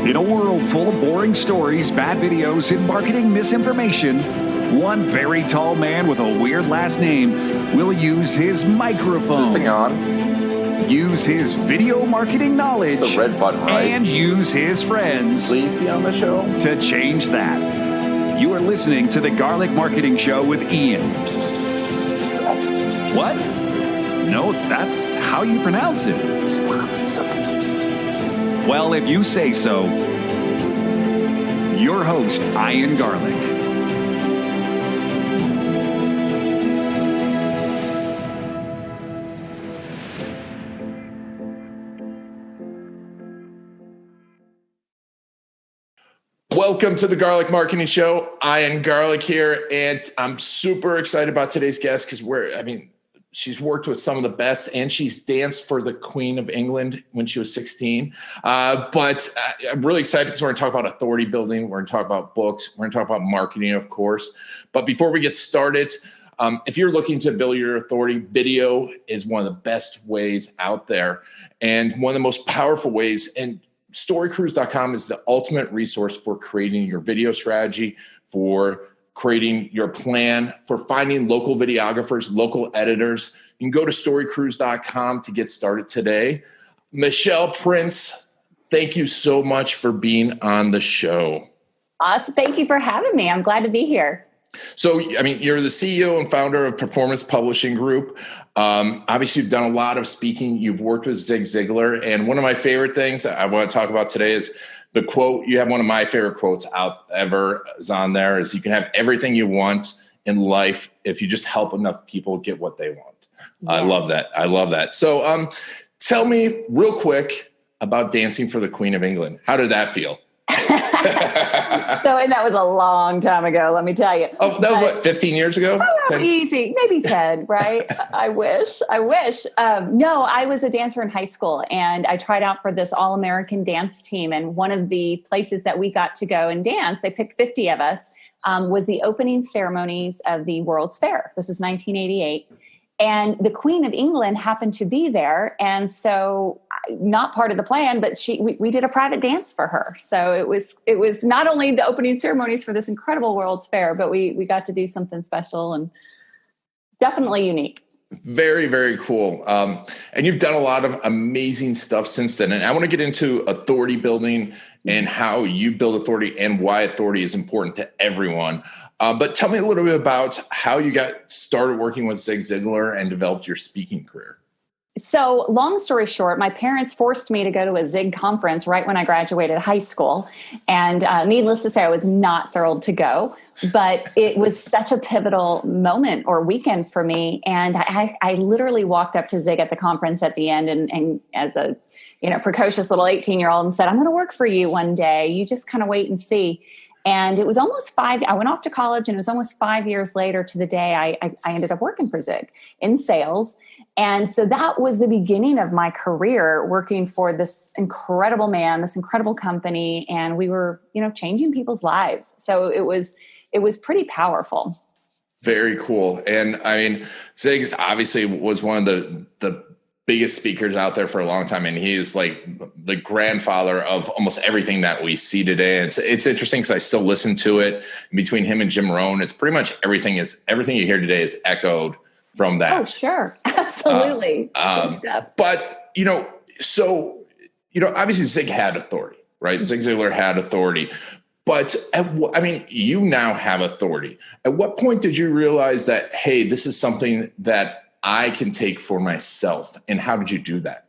In a world full of boring stories, bad videos, and marketing misinformation, one very tall man with a weird last name will use his microphone. Is this thing on? Use his video marketing knowledge. It's the red button, right? And use his friends. Please be on the show. To change that. You are listening to The Garlic Marketing Show with Ian. What? No, that's how you pronounce it. Well, if you say so, your host, Ian Garlic. Welcome to the Garlic Marketing Show. Ian Garlic here, and I'm super excited about today's guest because she's worked with some of the best, and she's danced for the Queen of England when she was 16. But I'm really excited because we're going to talk about authority building. We're going to talk about books. We're going to talk about marketing, of course. But before we get started, if you're looking to build your authority, video is one of the best ways out there and one of the most powerful ways. And storycruise.com is the ultimate resource for creating your video strategy, for creating your plan, for finding local videographers, local editors. You can go to storycruise.com to get started today. Michelle Prince, thank you so much for being on the show. Awesome. Thank you for having me. I'm glad to be here. So, you're the CEO and founder of Performance Publishing Group. Obviously, you've done a lot of speaking. You've worked with Zig Ziglar. And one of my favorite things I want to talk about today is the quote. You have one of my favorite quotes out ever is on there is you can have everything you want in life if you just help enough people get what they want. Yeah. I love that. So tell me real quick about dancing for the Queen of England. How did that feel? And that was a long time ago, let me tell you. Oh, that was what, 15 years ago? Easy, maybe 10, right? I wish. No, I was a dancer in high school, and I tried out for this all-American dance team. And one of the places that we got to go and dance, they picked 50 of us, was the opening ceremonies of the World's Fair. This was 1988. And the Queen of England happened to be there. And so not part of the plan, but we did a private dance for her. So it was not only the opening ceremonies for this incredible World's Fair, but we got to do something special and definitely unique. Very, very cool. And you've done a lot of amazing stuff since then. And I want to get into authority building and how you build authority and why authority is important to everyone. But tell me a little bit about how you got started working with Zig Ziglar and developed your speaking career. So long story short, my parents forced me to go to a Zig conference right when I graduated high school. And needless to say, I was not thrilled to go. But it was such a pivotal moment or weekend for me. And I literally walked up to Zig at the conference at the end and as a precocious little 18-year-old and said, I'm going to work for you one day. You just kind of wait and see. And it was almost I went off to college, and it was almost 5 years later to the day I ended up working for Zig in sales. And so that was the beginning of my career working for this incredible man, this incredible company. And we were, changing people's lives. So it was pretty powerful. Very cool. And Zig obviously was one of the biggest speakers out there for a long time. And he's like the grandfather of almost everything that we see today. It's interesting because I still listen to it. Between him and Jim Rohn, it's pretty much everything you hear today is echoed from that. Oh, sure. Absolutely. But, obviously Zig had authority, right? Zig Ziglar had authority. But you now have authority. At what point did you realize that, hey, this is something that I can take for myself? And how did you do that?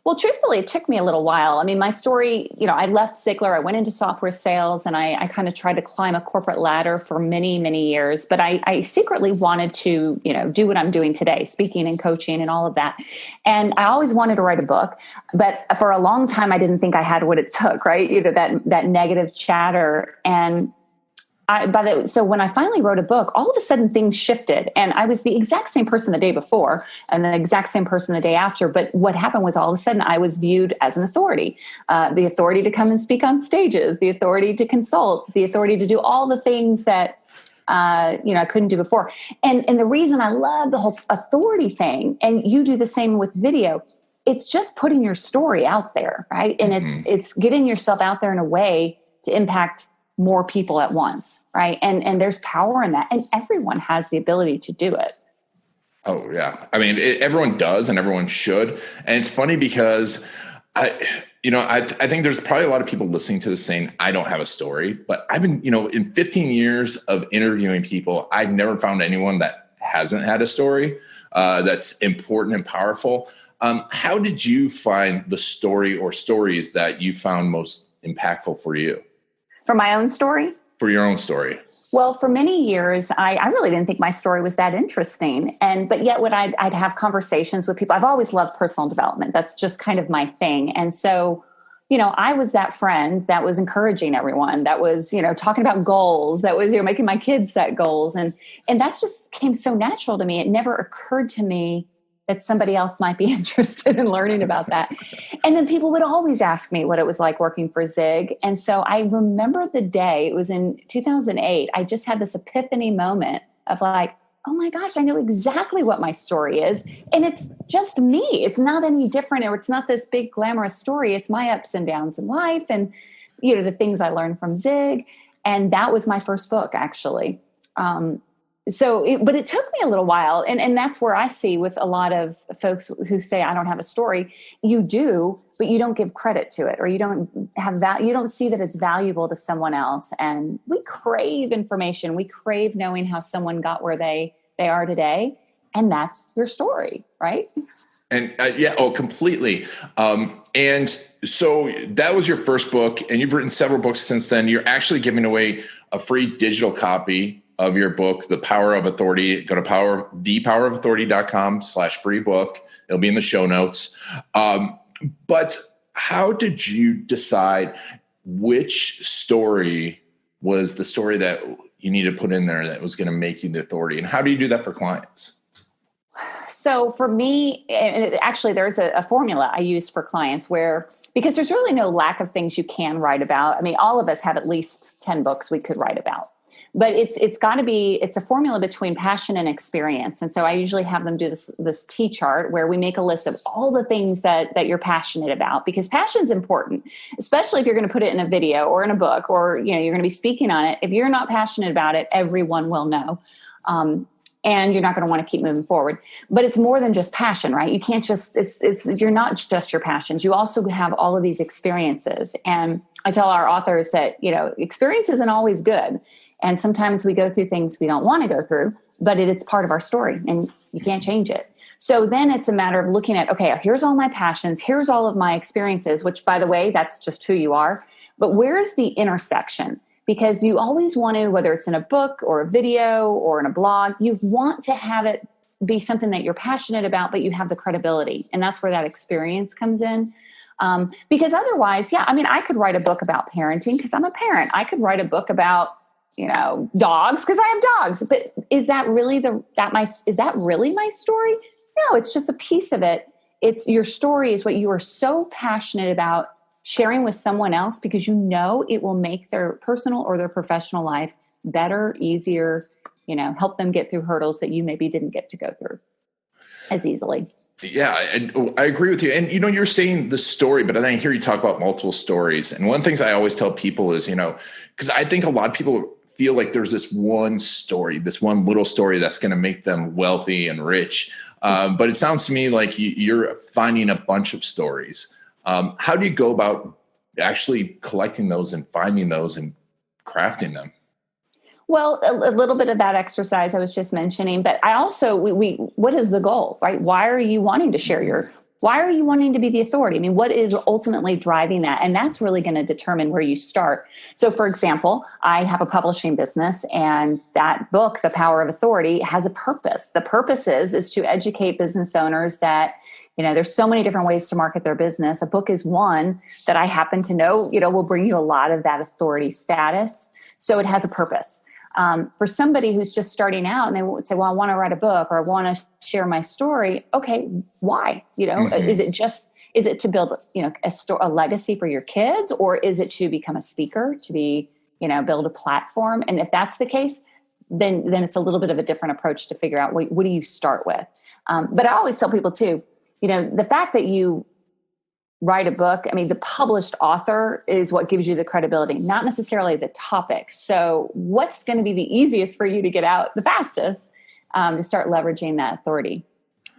Well, truthfully, it took me a little while. My story, I left Ziglar, I went into software sales, and I kind of tried to climb a corporate ladder for many, many years. But I secretly wanted to, do what I'm doing today, speaking and coaching and all of that. And I always wanted to write a book. But for a long time, I didn't think I had what it took, right? That negative chatter. And so when I finally wrote a book, all of a sudden things shifted, and I was the exact same person the day before and the exact same person the day after. But what happened was all of a sudden I was viewed as an authority, the authority to come and speak on stages, the authority to consult, the authority to do all the things that I couldn't do before. And the reason I love the whole authority thing, and you do the same with video, it's just putting your story out there, right? And it's getting yourself out there in a way to impact more people at once, right? And there's power in that. And everyone has the ability to do it. Oh, yeah. I mean, everyone does and everyone should. And it's funny because I think there's probably a lot of people listening to this saying, I don't have a story. But I've been, in 15 years of interviewing people, I've never found anyone that hasn't had a story that's important and powerful. How did you find the story or stories that you found most impactful for you? For my own story? For your own story. Well, for many years, I really didn't think my story was that interesting. But yet when I'd have conversations with people, I've always loved personal development. That's just kind of my thing. And so, I was that friend that was encouraging everyone, that was, talking about goals, that was, making my kids set goals. And that just came so natural to me. It never occurred to me that somebody else might be interested in learning about that. And then people would always ask me what it was like working for Zig. And so I remember the day, it was in 2008, I just had this epiphany moment of like, oh my gosh, I know exactly what my story is. And it's just me. It's not any different, or it's not this big glamorous story. It's my ups and downs in life and, the things I learned from Zig. And that was my first book, actually. But it took me a little while. And that's where I see with a lot of folks who say, I don't have a story. You do, but you don't give credit to it, or you don't have that. You don't see that it's valuable to someone else. And we crave information. We crave knowing how someone got where they are today. And that's your story, right? And completely. And so that was your first book, and you've written several books since then. You're actually giving away a free digital copy of your book, The Power of Authority. Go to thepowerofauthority.com/free book. It'll be in the show notes. But how did you decide which story was the story that you need to put in there that was going to make you the authority? And how do you do that for clients? So for me, and actually there's a formula I use for clients because there's really no lack of things you can write about. I mean, all of us have at least 10 books we could write about. But it's a formula between passion and experience. And so I usually have them do this T chart where we make a list of all the things that you're passionate about, because passion's important, especially if you're going to put it in a video or in a book, or, you're going to be speaking on it. If you're not passionate about it, everyone will know. And you're not going to want to keep moving forward. But it's more than just passion, right? You can't you're not just your passions. You also have all of these experiences. And I tell our authors that, experience isn't always good. And sometimes we go through things we don't want to go through, but it's part of our story and you can't change it. So then it's a matter of looking at, okay, here's all my passions. Here's all of my experiences, which, by the way, that's just who you are. But where is the intersection? Because you always want to, whether it's in a book or a video or in a blog, you want to have it be something that you're passionate about, but you have the credibility. And that's where that experience comes in. Because otherwise, I could write a book about parenting because I'm a parent. I could write a book about dogs because I have dogs. But is that really is that really my story? No, it's just a piece of it. It's your story is what you are so passionate about sharing with someone else because it will make their personal or their professional life better, easier, help them get through hurdles that you maybe didn't get to go through as easily. Yeah, I agree with you. And, you're saying the story, but then I hear you talk about multiple stories. And one of the things I always tell people is, because I think a lot of people feel like there's this one story, this one little story that's going to make them wealthy and rich. But it sounds to me like you're finding a bunch of stories. How do you go about actually collecting those and finding those and crafting them? Well, a little bit of that exercise I was just mentioning, but I also, what is the goal, right? Why are you wanting to share why are you wanting to be the authority? I mean, what is ultimately driving that? And that's really going to determine where you start. So for example, I have a publishing business, and that book, The Power of Authority, has a purpose. The purpose is to educate business owners that, there's so many different ways to market their business. A book is one that I happen to know, will bring you a lot of that authority status. So it has a purpose. For somebody who's just starting out and they would say, well, I want to write a book or I want to share my story. Okay. Why? Is it to build, a legacy for your kids, or is it to become a speaker, to be, build a platform? And if that's the case, then it's a little bit of a different approach to figure out what do you start with? But I always tell people too, the fact that you write a book, I mean, the published author is what gives you the credibility, not necessarily the topic. So what's going to be the easiest for you to get out the fastest, to start leveraging that authority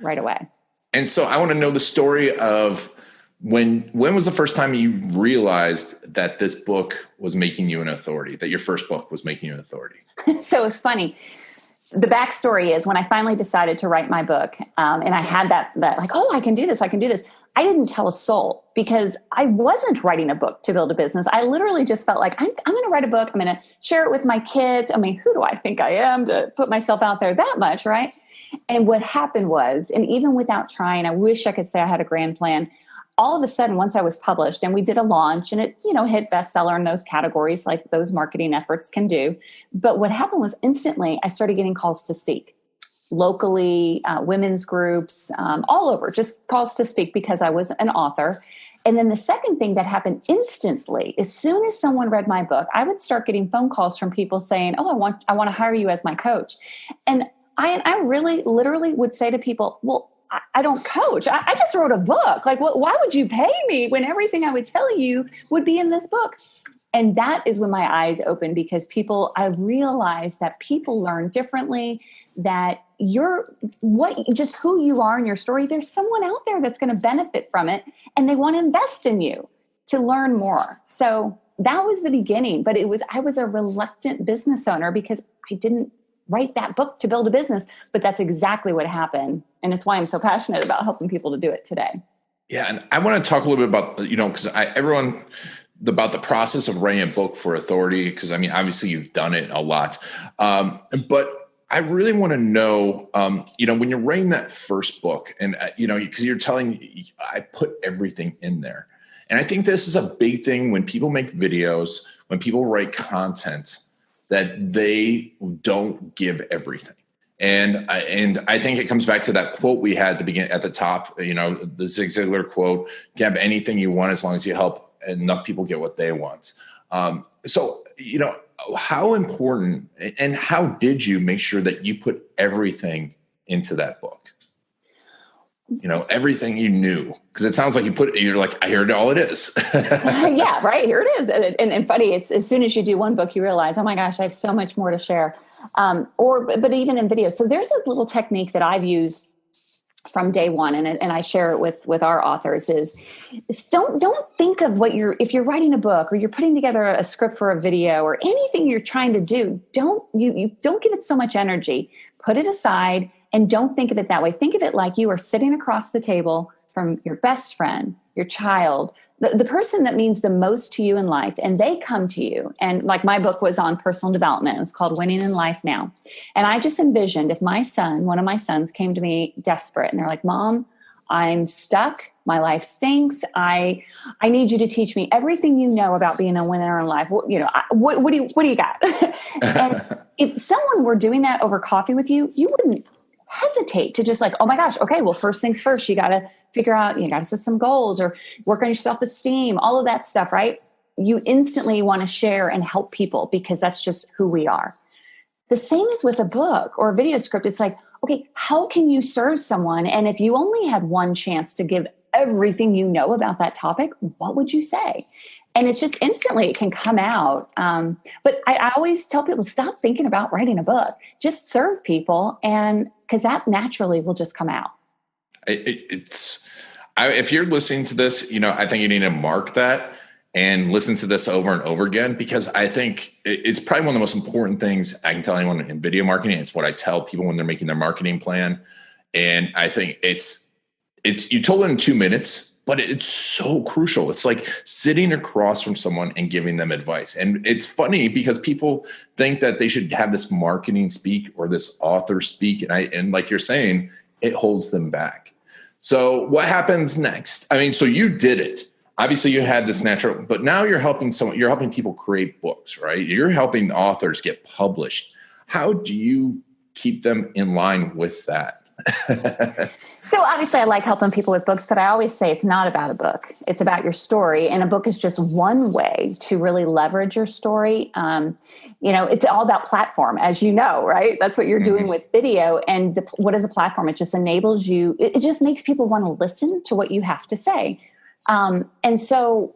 right away? And so I want to know the story of when was the first time you realized that this book was making you an authority, that your first book was making you an authority? So it's funny. The backstory is when I finally decided to write my book, and I had that like, oh, I can do this. I didn't tell a soul because I wasn't writing a book to build a business. I literally just felt like I'm going to write a book. I'm going to share it with my kids. I mean, who do I think I am to put myself out there that much, right? And what happened was, and even without trying, I wish I could say I had a grand plan. All of a sudden, once I was published and we did a launch and it, hit bestseller in those categories like those marketing efforts can do. But what happened was instantly I started getting calls to speak locally, women's groups, all over, just calls to speak because I was an author. And then the second thing that happened instantly, as soon as someone read my book, I would start getting phone calls from people saying, oh, I want to hire you as my coach. And I really literally would say to people, well, I don't coach. I just wrote a book. Like, why would you pay me when everything I would tell you would be in this book? And that is when my eyes opened because I realized that people learn differently, that just who you are in your story, there's someone out there that's going to benefit from it and they want to invest in you to learn more. So that was the beginning, but I was a reluctant business owner because I didn't write that book to build a business, but that's exactly what happened. And it's why I'm so passionate about helping people to do it today. Yeah. And I want to talk a little bit about, because about the process of writing a book for authority, because I mean, obviously you've done it a lot. But I really want to know, when you're writing that first book and, because you're telling, I put everything in there. And I think this is a big thing when people make videos, when people write content, that they don't give everything. And I think it comes back to that quote we had at the top, the Zig Ziglar quote, you can have anything you want as long as you help enough people get what they want. So, how important and how did you make sure that you put everything into that book? Everything you knew, because it sounds like you're like, here all it is. Yeah, right. Here it is. And funny, it's as soon as you do one book, you realize, oh my gosh, I have so much more to share. But even in videos. So there's a little technique that I've used from day one, and I share it with our authors is don't think of if you're writing a book or you're putting together a script for a video or anything you're trying to do, don't give it so much energy. Put it aside and don't think of it that way. Think of it like you are sitting across the table from your best friend, your child, the person that means the most to you in life, and they come to you. And like my book was on personal development. It was called Winning in Life Now. And I just envisioned if one of my sons came to me desperate and they're like, Mom, I'm stuck. My life stinks. I need you to teach me everything you know about being a winner in life. What do you got? And if someone were doing that over coffee with you, you wouldn't hesitate to just like, oh my gosh, okay, well, first things first, you got to figure out, you got to set some goals or work on your self-esteem, all of that stuff, right? You instantly want to share and help people because that's just who we are. The same is with a book or a video script. It's like, okay, how can you serve someone? And if you only had one chance to give everything you know about that topic, what would you say? And it's just instantly, it can come out. But I always tell people, stop thinking about writing a book. Just serve people, and because that naturally will just come out. If you're listening to this, I think you need to mark that and listen to this over and over again, because I think it's probably one of the most important things I can tell anyone in video marketing. It's what I tell people when they're making their marketing plan. And I think you told it in 2 minutes, but it's so crucial. It's like sitting across from someone and giving them advice. And it's funny because people think that they should have this marketing speak or this author speak. And like you're saying, it holds them back. So what happens next? I mean, so you did it. Obviously you had this natural, but now you're helping people create books, right? You're helping authors get published. How do you keep them in line with that? So obviously I like helping people with books, but I always say it's not about a book. It's about your story. And a book is just one way to really leverage your story. It's all about platform, as you know, right? That's what you're doing with video. And what is a platform? It just enables you. It just makes people want to listen to what you have to say. And so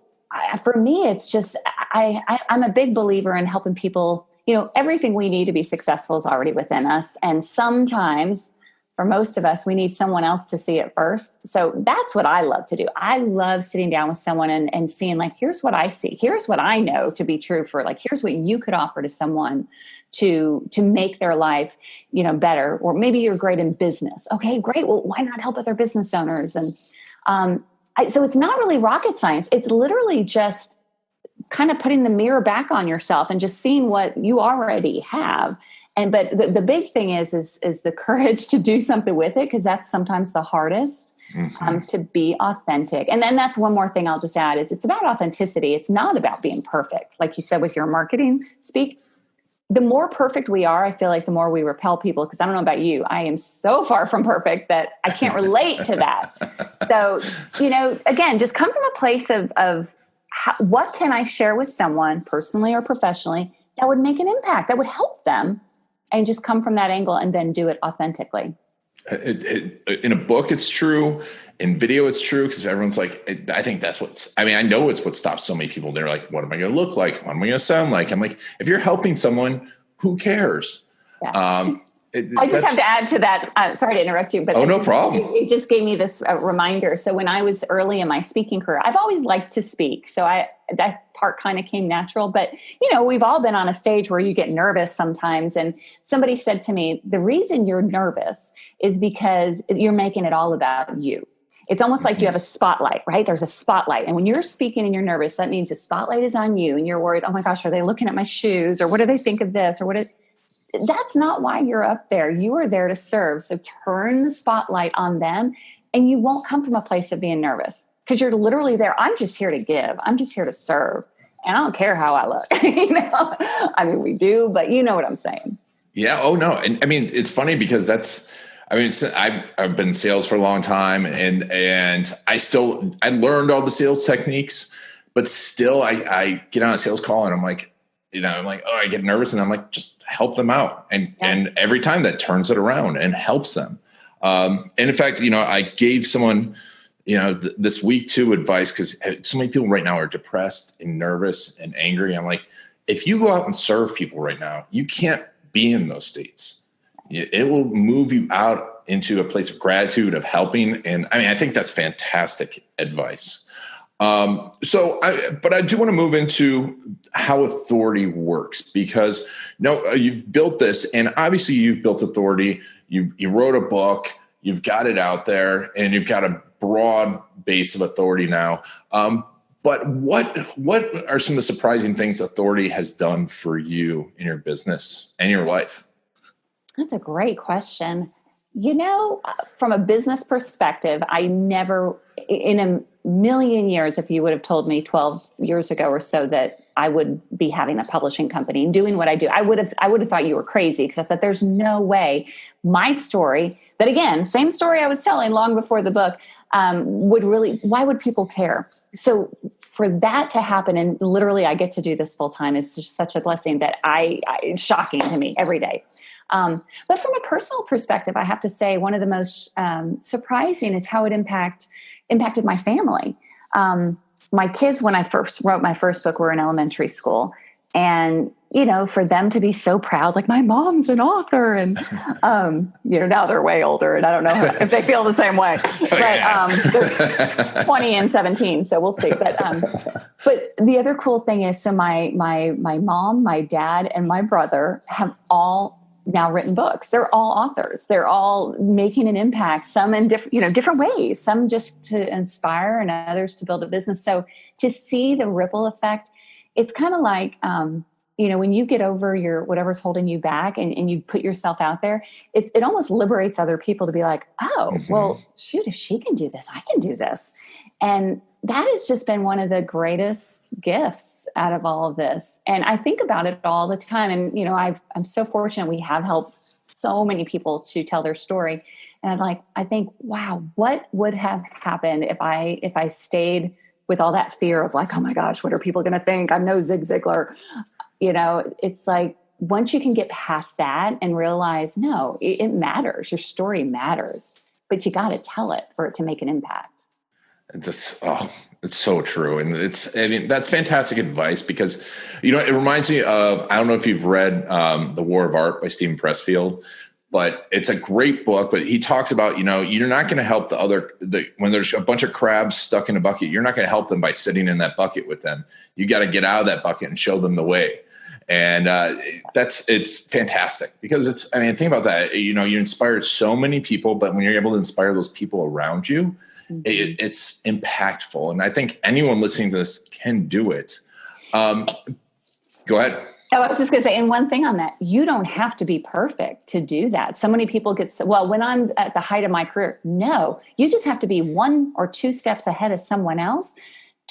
for me, it's just, I'm a big believer in helping people. Everything we need to be successful is already within us. And sometimes, for most of us, we need someone else to see it first. So that's what I love to do. I love sitting down with someone and seeing, like, here's what I see. Here's what I know to be true for, like, here's what you could offer to someone to make their life, better. Or maybe you're great in business. Okay, great. Well, why not help other business owners? And so it's not really rocket science. It's literally just kind of putting the mirror back on yourself and just seeing what you already have. But the big thing is the courage to do something with it, because that's sometimes the hardest, to be authentic. And then that's one more thing I'll just add is it's about authenticity. It's not about being perfect. Like you said with your marketing speak, the more perfect we are, I feel like the more we repel people, because I don't know about you. I am so far from perfect that I can't relate to that. So, again, just come from a place of what can I share with someone personally or professionally that would make an impact, that would help them, and just come from that angle and then do it authentically. In a book, it's true. In video, it's true, because everyone's like, I think that's I know it's what stops so many people. They're like, what am I going to look like? What am I going to sound like? I'm like, if you're helping someone, who cares? Yeah. I just have to add to that. Sorry to interrupt you, but no problem. It just gave me this reminder. So when I was early in my speaking career, I've always liked to speak. So that part kind of came natural. But, we've all been on a stage where you get nervous sometimes. And somebody said to me, the reason you're nervous is because you're making it all about you. It's almost like you have a spotlight, right? There's a spotlight. And when you're speaking and you're nervous, that means the spotlight is on you. And you're worried, oh my gosh, are they looking at my shoes? Or what do they think of this? Or that's not why you're up there. You are there to serve. So turn the spotlight on them, and you won't come from a place of being nervous, because you're literally there. I'm just here to give. I'm just here to serve. And I don't care how I look. We do, but you know what I'm saying. Yeah. Oh no. And it's funny because I've been in sales for a long time, and I learned all the sales techniques, but still I get on a sales call and I'm like, oh, I get nervous, and I'm like, just help them out. And every time that turns it around and helps them. And in fact, I gave someone, this week too, advice, because so many people right now are depressed and nervous and angry. I'm like, if you go out and serve people right now, you can't be in those states. It will move you out into a place of gratitude, of helping. And I think that's fantastic advice. But I do want to move into how authority works, because you've built this, and obviously you've built authority. You wrote a book, you've got it out there, and you've got a broad base of authority now. But what are some of the surprising things authority has done for you in your business and your life? That's a great question. From a business perspective, I never, in a million years, if you would have told me 12 years ago or so that I would be having a publishing company and doing what I do, I would have thought you were crazy, because I thought there's no way my story, that again, same story I was telling long before the book, why would people care? So for that to happen, and literally I get to do this full time, is just such a blessing that it's shocking to me every day. But from a personal perspective, I have to say one of the most surprising is how it impacted my family. My kids, when I first wrote my first book, were in elementary school. And, for them to be so proud, like, my mom's an author, and, now they're way older, and I don't know if they feel the same way, but they're 20 and 17. So we'll see. But the other cool thing is, so my mom, my dad, and my brother have all now written books. They're all authors. They're all making an impact, some in different ways, some just to inspire and others to build a business. So to see the ripple effect, it's kind of like, when you get over whatever's holding you back and you put yourself out there, it almost liberates other people to be like, oh, well, shoot, if she can do this, I can do this. And that has just been one of the greatest gifts out of all of this. And I think about it all the time. And, I'm so fortunate we have helped so many people to tell their story. And I think, wow, what would have happened if I stayed with all that fear of like, oh my gosh, what are people going to think? I'm no Zig Ziglar. It's like, once you can get past that and realize, no, it matters. Your story matters, but you got to tell it for it to make an impact. It's so true. And that's fantastic advice because, it reminds me of, I don't know if you've read The War of Art by Stephen Pressfield, but it's a great book. But he talks about, you're not going to help when there's a bunch of crabs stuck in a bucket, you're not going to help them by sitting in that bucket with them. You got to get out of that bucket and show them the way. And it's fantastic because think about that. You inspired so many people, but when you're able to inspire those people around you, it's impactful. And I think anyone listening to this can do it. Go ahead. Oh, I was just going to say, and one thing on that, you don't have to be perfect to do that. So many people when I'm at the height of my career, no, you just have to be 1 or 2 steps ahead of someone else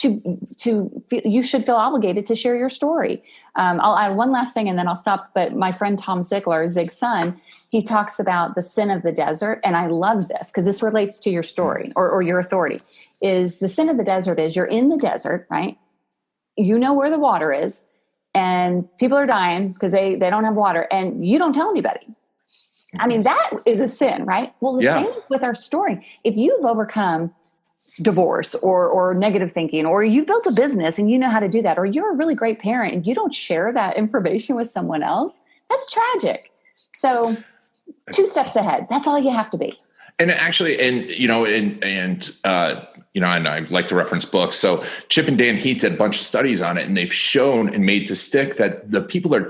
you should feel obligated to share your story. I'll add one last thing and then I'll stop. But my friend, Tom Ziglar, Zig's son, he talks about the sin of the desert. And I love this because this relates to your story or your authority. Is the sin of the desert is you're in the desert, right? You know where the water is and people are dying because they don't have water and you don't tell anybody. That is a sin, right? Well, the same with our story. If you've overcome divorce or negative thinking, or you've built a business and you know how to do that, or you're a really great parent and you don't share that information with someone else, that's tragic. So 2 steps ahead, that's all you have to be. And actually, and I like to reference books. So Chip and Dan Heath did a bunch of studies on it, and they've shown and made to stick that the people that are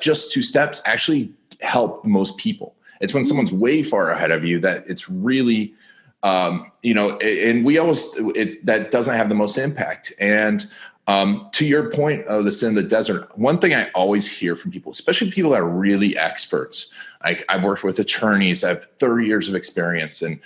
just 2 steps actually help most people. It's when someone's way far ahead of you that it's really, and we always, that doesn't have the most impact. And to your point of the sin of the desert, one thing I always hear from people, especially people that are really experts, like I've worked with attorneys, I have 30 years of experience, and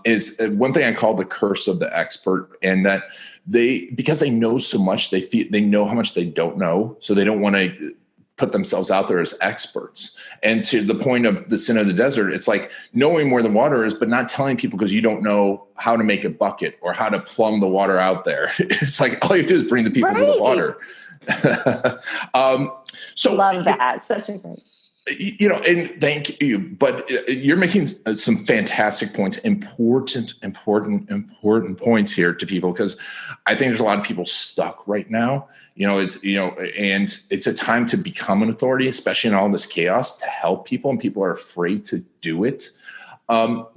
is one thing I call the curse of the expert, and that because they know so much, they know how much they don't know, so they don't want to put themselves out there as experts. And to the point of the sin of the desert, it's like knowing where the water is, but not telling people because you don't know how to make a bucket or how to plumb the water out there. It's like all you have to do is bring the people to the water. So love that. Such a great. And thank you, but you're making some fantastic points, important points here to people, because I think there's a lot of people stuck right now. And it's a time to become an authority, especially in all this chaos, to help people, and people are afraid to do it. Is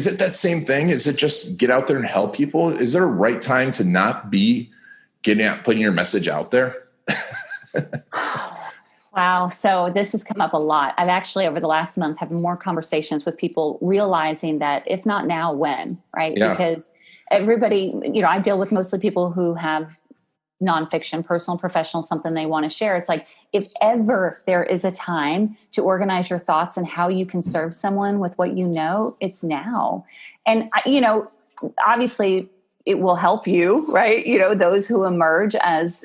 it that same thing? Is it just get out there and help people? Is there a right time to not be putting your message out there? Wow. So this has come up a lot. I've actually, over the last month, having more conversations with people realizing that if not now, when, right? Yeah. Because everybody, I deal with mostly people who have nonfiction, personal, professional, something they want to share. It's like, if ever there is a time to organize your thoughts and how you can serve someone with what you know, it's now. And, obviously it will help you, right? Those who emerge as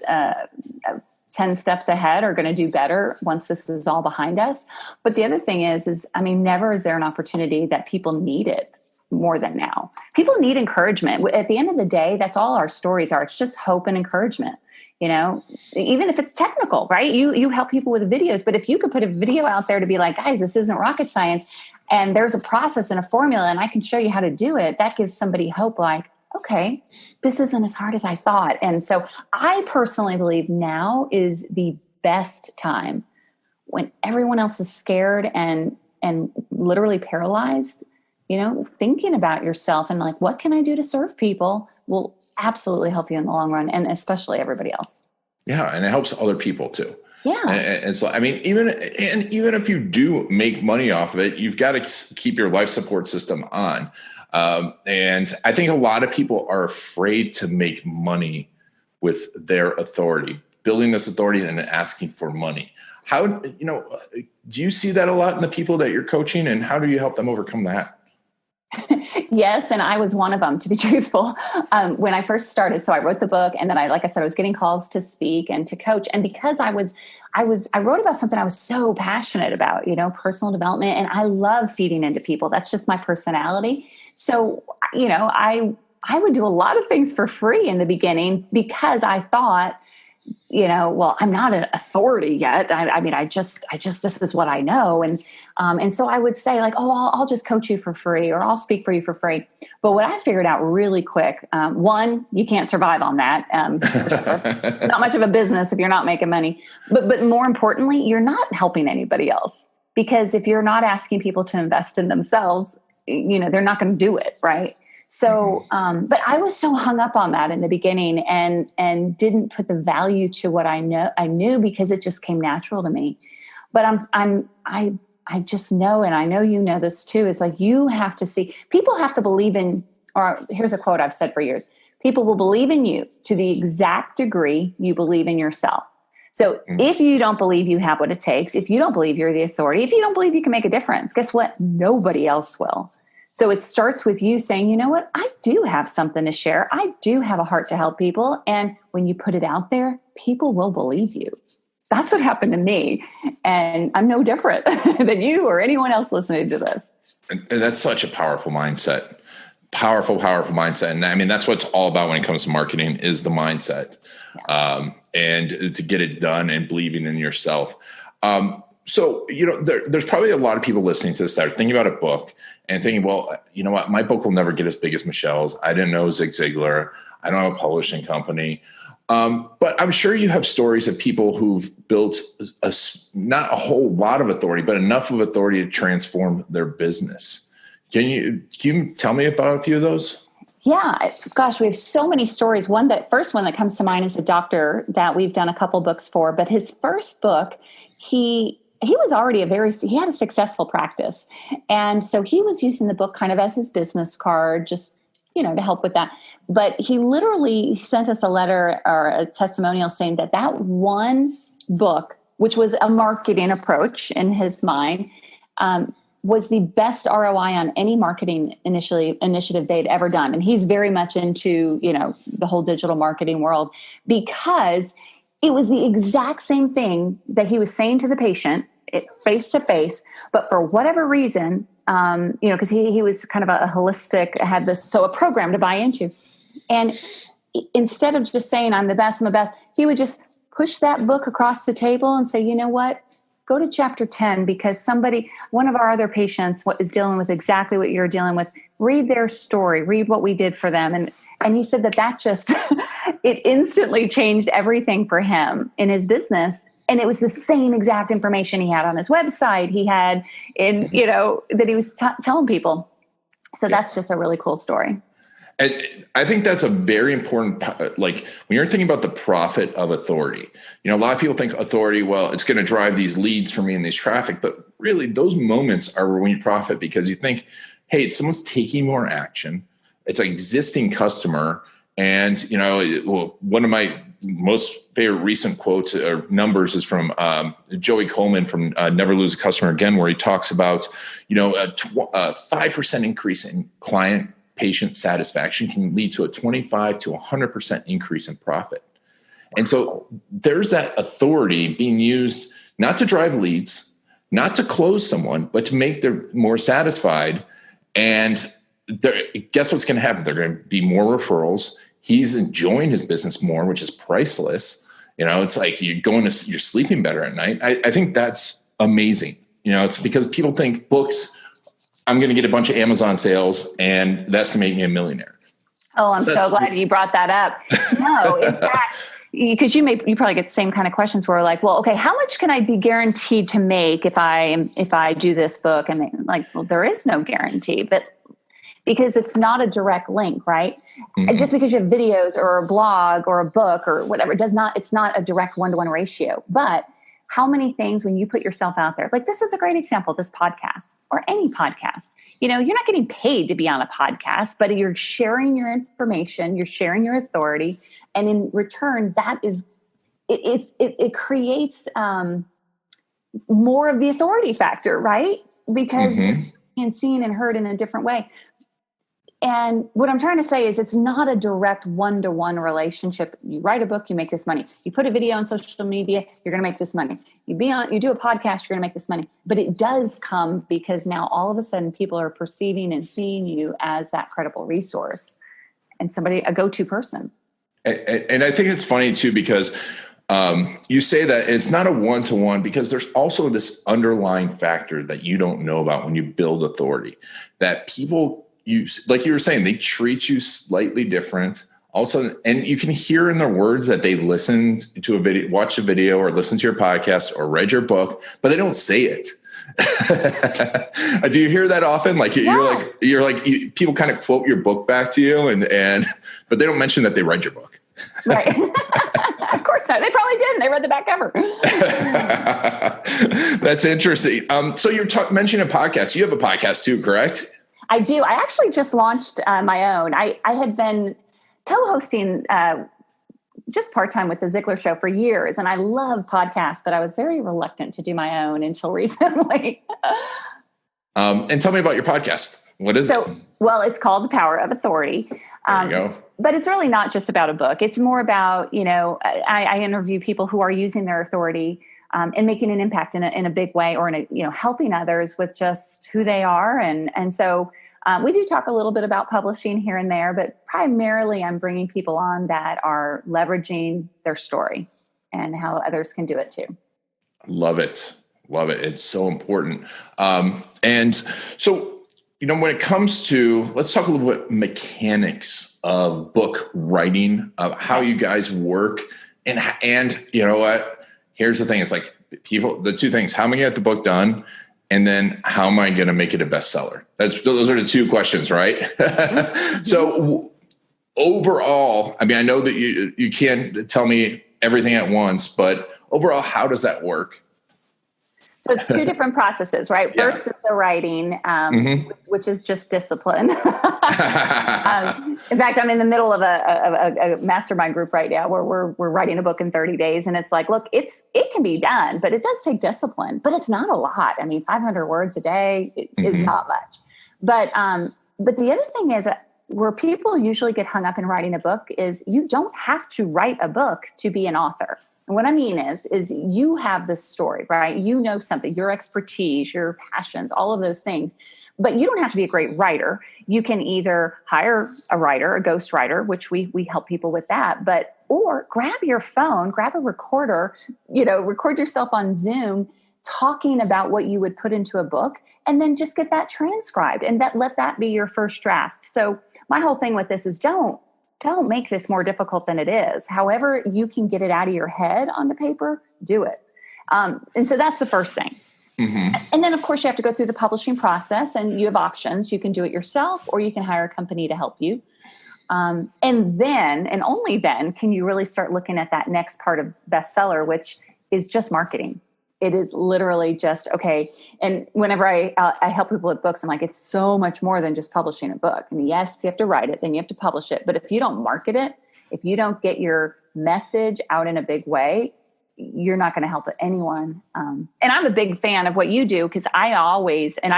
10 steps ahead are going to do better once this is all behind us. But the other thing is never is there an opportunity that people need it more than now. People need encouragement. At the end of the day, that's all our stories are. It's just hope and encouragement, even if it's technical, right? You help people with videos, but if you could put a video out there to be like, guys, this isn't rocket science, and there's a process and a formula, and I can show you how to do it, that gives somebody hope, like, okay, this isn't as hard as I thought. And so I personally believe now is the best time, when everyone else is scared and literally paralyzed, thinking about yourself and like, what can I do to serve people will absolutely help you in the long run, and especially everybody else. Yeah. And it helps other people too. Yeah. And so, even if you do make money off of it, you've got to keep your life support system on. And I think a lot of people are afraid to make money with their authority, building this authority and asking for money. How, do you see that a lot in the people that you're coaching, and how do you help them overcome that? Yes, and I was one of them, to be truthful. When I first started, so I wrote the book, and then like I said, I was getting calls to speak and to coach. And because I wrote about something I was so passionate about, personal development, and I love feeding into people. That's just my personality. So, I would do a lot of things for free in the beginning because I thought, well, I'm not an authority yet. I just, this is what I know. And so I would say like, oh, I'll just coach you for free, or I'll speak for you for free. But what I figured out really quick, one, you can't survive on that. Not much of a business if you're not making money, but more importantly, you're not helping anybody else, because if you're not asking people to invest in themselves, they're not going to do it. Right. So, but I was so hung up on that in the beginning and didn't put the value to what I knew because it just came natural to me. But I just know, and I know you know this too, is like, you have to see, people have to believe in, or here's a quote I've said for years: people will believe in you to the exact degree you believe in yourself. So if you don't believe you have what it takes, if you don't believe you're the authority, if you don't believe you can make a difference, guess what? Nobody else will. So it starts with you saying, you know what, I do have something to share. I do have a heart to help people. And when you put it out there, people will believe you. That's what happened to me. And I'm no different than you or anyone else listening to this. And that's such a powerful mindset. Powerful mindset. And I mean, that's what it's all about when it comes to marketing, is the mindset. Yeah. And to get it done and believing in yourself. So, there's probably a lot of people listening to this that are thinking about a book and thinking, well, you know what, my book will never get as big as Michelle's. I didn't know Zig Ziglar. I don't have a publishing company. But I'm sure you have stories of people who've built not a whole lot of authority, but enough of authority to transform their business. Can you tell me about a few of those? Yeah, gosh, we have so many stories. First one that comes to mind is a doctor that we've done a couple books for, but his first book, he was already he had a successful practice. And so he was using the book kind of as his business card, just, to help with that. But he literally sent us a letter or a testimonial saying that one book, which was a marketing approach in his mind, was the best ROI on any marketing initiative they'd ever done. And he's very much into, the whole digital marketing world, because it was the exact same thing that he was saying to the patient face to face, but for whatever reason, because he was kind of a holistic, had a program to buy into. And instead of just saying, I'm the best, he would just push that book across the table and say, you know what? Go to chapter 10, because one of our other patients is dealing with exactly what you're dealing with. Read their story, read what we did for them. And he said that just, it instantly changed everything for him in his business. And it was the same exact information he had on his website. He had that he was telling people. So that's just a really cool story. And I think that's a very important, like when you're thinking about the profit of authority, a lot of people think authority, well, it's going to drive these leads for me in these traffic, but really those moments are when you profit, because you think, hey, someone's taking more action. It's an existing customer. And, one of my most favorite recent quotes or numbers is from Joey Coleman from Never Lose a Customer Again, where he talks about, a 5% increase in client patient satisfaction can lead to a 25 to 100% increase in profit. And so there's that authority being used not to drive leads, not to close someone, but to make them more satisfied. And guess what's going to happen? They're going to be more referrals. He's enjoying his business more, which is priceless. It's like you're sleeping better at night. I think that's amazing. It's because people think books, I'm going to get a bunch of Amazon sales and that's going to make me a millionaire. Oh, I'm so glad you brought that up. No, in fact, because you probably get the same kind of questions where like, well, okay, how much can I be guaranteed to make if I do this book? And like, well, there is no guarantee, but because it's not a direct link, right? Mm-hmm. Just because you have videos or a blog or a book or whatever, it's not a direct one-to-one ratio. But how many things when you put yourself out there, like this is a great example, this podcast or any podcast, you're not getting paid to be on a podcast, but you're sharing your information, you're sharing your authority. And in return, that is, it creates more of the authority factor, right? Because you're being seen and heard in a different way. And what I'm trying to say is it's not a direct one-to-one relationship. You write a book, you make this money. You put a video on social media, you're going to make this money. You do a podcast, you're going to make this money. But it does come because now all of a sudden people are perceiving and seeing you as that credible resource and a go-to person. And I think it's funny too, because you say that it's not a one-to-one, because there's also this underlying factor that you don't know about when you build authority, that people, like you were saying, they treat you slightly different. Also, and you can hear in their words that they listened to a video, watched a video, or listened to your podcast, or read your book, but they don't say it. Do you hear that often? Like you're like people kind of quote your book back to you, and but they don't mention that they read your book. Right. Of course not. They probably didn't. They read the back cover. That's interesting. So you're mentioning a podcast. You have a podcast too, correct? I do. I actually just launched my own. I had been co-hosting just part-time with the Ziegler Show for years, and I love podcasts, but I was very reluctant to do my own until recently. And tell me about your podcast. What is it? Well, it's called The Power of Authority. There you go. But it's really not just about a book. It's more about, I interview people who are using their authority and making an impact in a big way, or helping others with just who they are. And so we do talk a little bit about publishing here and there, but primarily I'm bringing people on that are leveraging their story and how others can do it too. Love it. Love it. It's so important. And so, when it comes to, let's talk a little bit mechanics of book writing, of how you guys work. And you know what? Here's the thing. It's like the two things: how am I going to get the book done? And then how am I going to make it a bestseller? Those are the two questions, right? So overall, I mean, I know that you can't tell me everything at once, but overall, how does that work? So it's two different processes, right? Yeah. First is the writing, which is just discipline. In fact, I'm in the middle of a mastermind group right now where we're writing a book in 30 days. And it's like, look, it can be done, but it does take discipline, but it's not a lot. I mean, 500 words a day is not much. But the other thing is where people usually get hung up in writing a book is you don't have to write a book to be an author. And what I mean is you have this story, right? You know something, your expertise, your passions, all of those things. But you don't have to be a great writer. You can either hire a writer, a ghost writer, which we help people with that, or grab your phone, grab a recorder, record yourself on Zoom talking about what you would put into a book, and then just get that transcribed and let that be your first draft. So my whole thing with this is don't make this more difficult than it is. However you can get it out of your head onto paper, do it. And so that's the first thing. Mm-hmm. And then, of course, you have to go through the publishing process, and you have options. You can do it yourself, or you can hire a company to help you. And then, and only then, can you really start looking at that next part of bestseller, which is just marketing. It is literally just, okay. And whenever I help people with books, I'm like, it's so much more than just publishing a book. I mean, yes, you have to write it, then you have to publish it. But if you don't market it, if you don't get your message out in a big way, you're not going to help anyone. And I'm a big fan of what you do, because I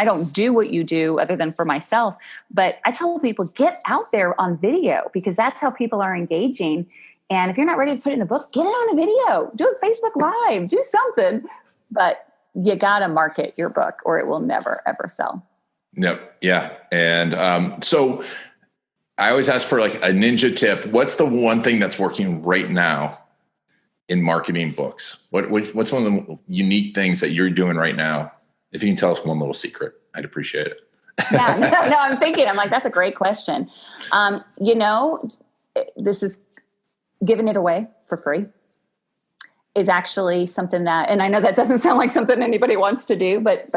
don't do what you do other than for myself, but I tell people, get out there on video, because that's how people are engaging. And if you're not ready to put it in a book, get it on a video, do a Facebook Live, do something. But you got to market your book, or it will never, ever sell. Yep. Yeah. And so I always ask for like a ninja tip. What's the one thing that's working right now in marketing books? What's one of the unique things that you're doing right now? If you can tell us one little secret, I'd appreciate it. Yeah, no, I'm like, that's a great question. This is giving it away for free is actually something that, and I know that doesn't sound like something anybody wants to do, but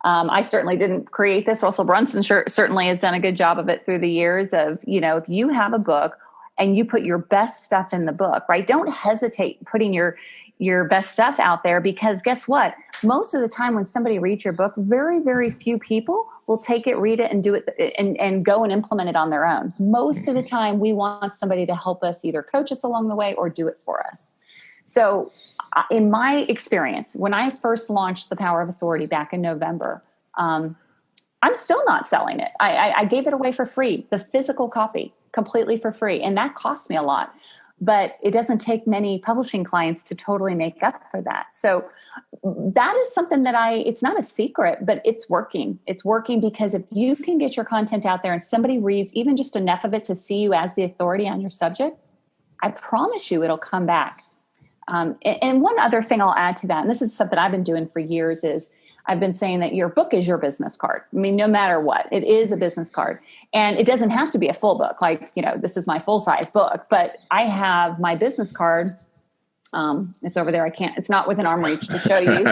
I certainly didn't create this. Russell Brunson certainly has done a good job of it through the years of, if you have a book and you put your best stuff in the book, right? Don't hesitate putting your best stuff out there, because guess what? Most of the time when somebody reads your book, very, very few people will take it, read it, and do it and go and implement it on their own. Most of the time we want somebody to help us either coach us along the way or do it for us. So in my experience, when I first launched The Power of Authority back in November, I'm still not selling it. I gave it away for free, the physical copy, completely for free. And that cost me a lot. But it doesn't take many publishing clients to totally make up for that. So that is something that it's not a secret, but it's working. It's working because if you can get your content out there and somebody reads even just enough of it to see you as the authority on your subject, I promise you it'll come back. And one other thing I'll add to that, and this is something I've been doing for years, is I've been saying that your book is your business card. I mean, no matter what, it is a business card. And it doesn't have to be a full book. Like, this is my full-size book, but I have my business card. It's over there. It's not within arm reach to show you.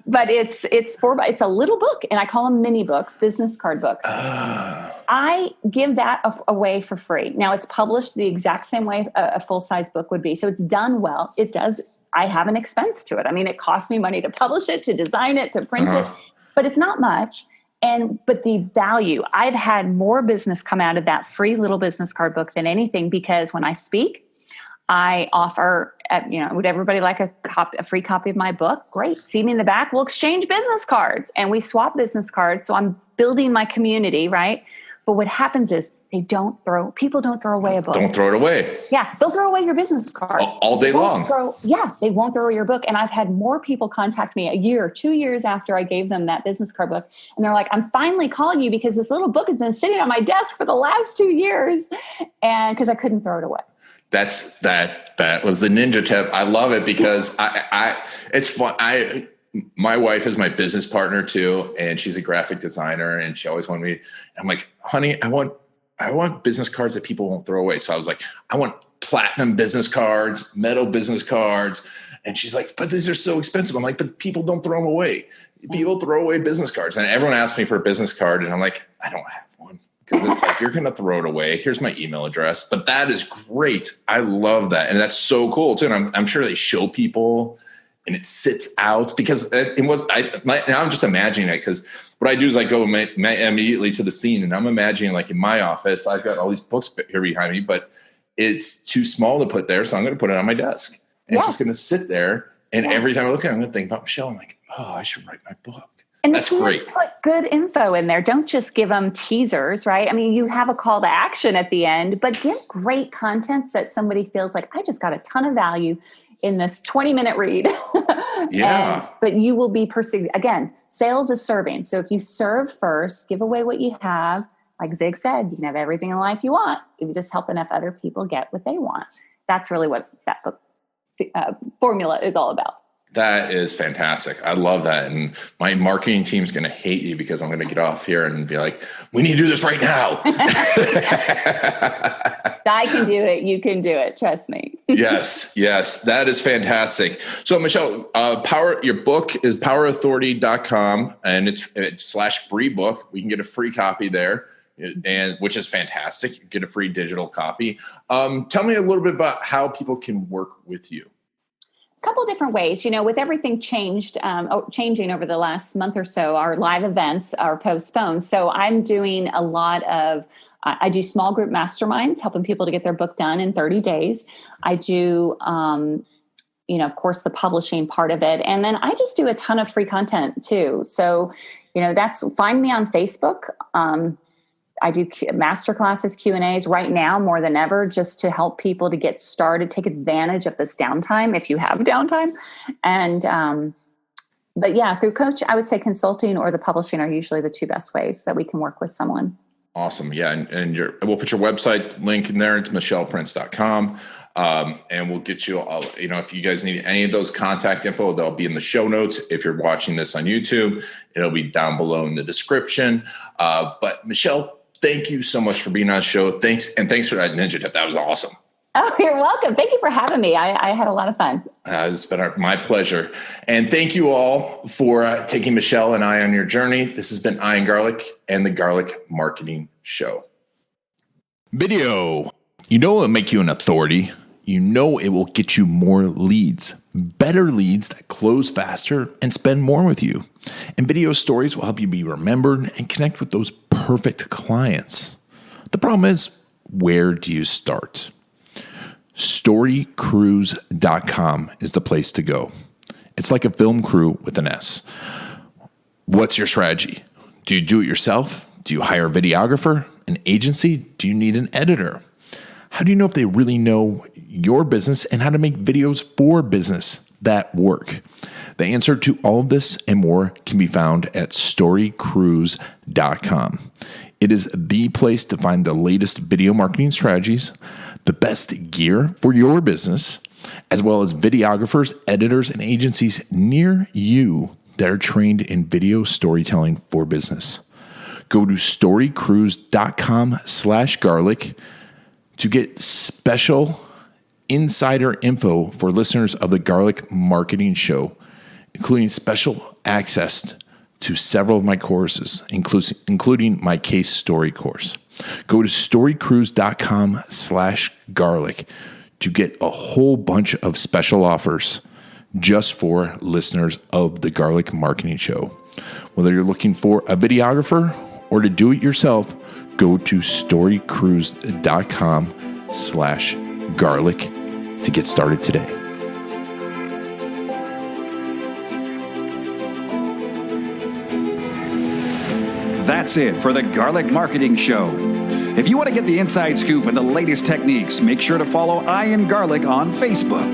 But it's a little book, and I call them mini books, business card books. I give that away for free. Now, it's published the exact same way a full-size book would be. So it's done well. I have an expense to it. I mean, it costs me money to publish it, to design it, to print it, but it's not much. But the value, I've had more business come out of that free little business card book than anything, because when I speak, I offer, would everybody like a free copy of my book? Great. See me in the back. We'll exchange business cards, and we swap business cards. So I'm building my community, right? But what happens is people don't throw away a book. Don't throw it away. Yeah. They'll throw away your business card. All day long. They won't throw away your book. And I've had more people contact me a year or 2 years after I gave them that business card book. And they're like, I'm finally calling you because this little book has been sitting on my desk for the last 2 years. And because I couldn't throw it away. That was the ninja tip. I love it because it's fun. My wife is my business partner too, and she's a graphic designer, and she always wanted me. I'm like, honey, I want business cards that people won't throw away. So I was like, I want platinum business cards, metal business cards. And she's like, but these are so expensive. I'm like, but people don't throw them away. People throw away business cards. And everyone asks me for a business card, and I'm like, I don't have one. Because it's like, you're going to throw it away. Here's my email address. But that is great. I love that. And that's so cool too. And I'm sure they show people, and it sits out because now I'm just imagining it, because what I do is I go immediately to the scene, and I'm imagining, like, in my office, I've got all these books here behind me, but it's too small to put there. So I'm going to put it on my desk, and it's just going to sit there. And every time I look at it, I'm going to think about Michelle. I'm like, oh, I should write my book. And that's great. Put good info in there. Don't just give them teasers, right? I mean, you have a call to action at the end, but give great content that somebody feels like, I just got a ton of value in this 20-minute read. Yeah. But you will be perceived. Again, sales is serving. So if you serve first, give away what you have. Like Zig said, you can have everything in life you want if you just help enough other people get what they want. That's really what that book formula is all about. That is fantastic. I love that. And my marketing team's going to hate you because I'm going to get off here and be like, we need to do this right now. I can do it. You can do it. Trust me. Yes. That is fantastic. So Michelle, your book is powerauthority.com, and it's /free book. We can get a free copy there, and which is fantastic. You get a free digital copy. Tell me a little bit about how people can work with you. A couple different ways, with everything changing over the last month or so, our live events are postponed. So I'm doing a lot of, I do small group masterminds, helping people to get their book done in 30 days. I do, of course, the publishing part of it. And then I just do a ton of free content too. So, find me on Facebook. I do masterclasses, Q&As right now more than ever, just to help people to get started, take advantage of this downtime if you have downtime. And, but yeah, through coach, I would say consulting or the publishing are usually the two best ways that we can work with someone. Awesome. Yeah. And we'll put your website link in there. It's michelseprince.com. And we'll get you all, if you guys need any of those contact info, they'll be in the show notes. If you're watching this on YouTube, it'll be down below in the description. But Michelle, thank you so much for being on the show. Thanks for that ninja tip. That was awesome. Oh, you're welcome. Thank you for having me. I had a lot of fun. It's been my pleasure. And thank you all for taking Michelle and I on your journey. This has been Ian Garlic and the Garlic Marketing Show. Video. It'll make you an authority. It will get you more leads, better leads that close faster and spend more with you. And video stories will help you be remembered and connect with those perfect clients. The problem is, where do you start? Storycruise.com is the place to go. It's like a film crew with an S. What's your strategy? Do you do it yourself? Do you hire a videographer, an agency? Do you need an editor? How do you know if they really know your business and how to make videos for business that work? The answer to all of this and more can be found at storycruise.com. It is the place to find the latest video marketing strategies, the best gear for your business, as well as videographers, editors, and agencies near you that are trained in video storytelling for business. Go to storycruise.com/garlic to get special insider info for listeners of the Garlic Marketing Show, including special access to several of my courses, including my case story course. Go to storycruise.com/garlic to get a whole bunch of special offers just for listeners of the Garlic Marketing Show. Whether you're looking for a videographer or to do it yourself, go to storycruise.com/garlic to get started today. That's it for the Garlic Marketing Show. If you want to get the inside scoop and the latest techniques, make sure to follow I and Garlic on Facebook.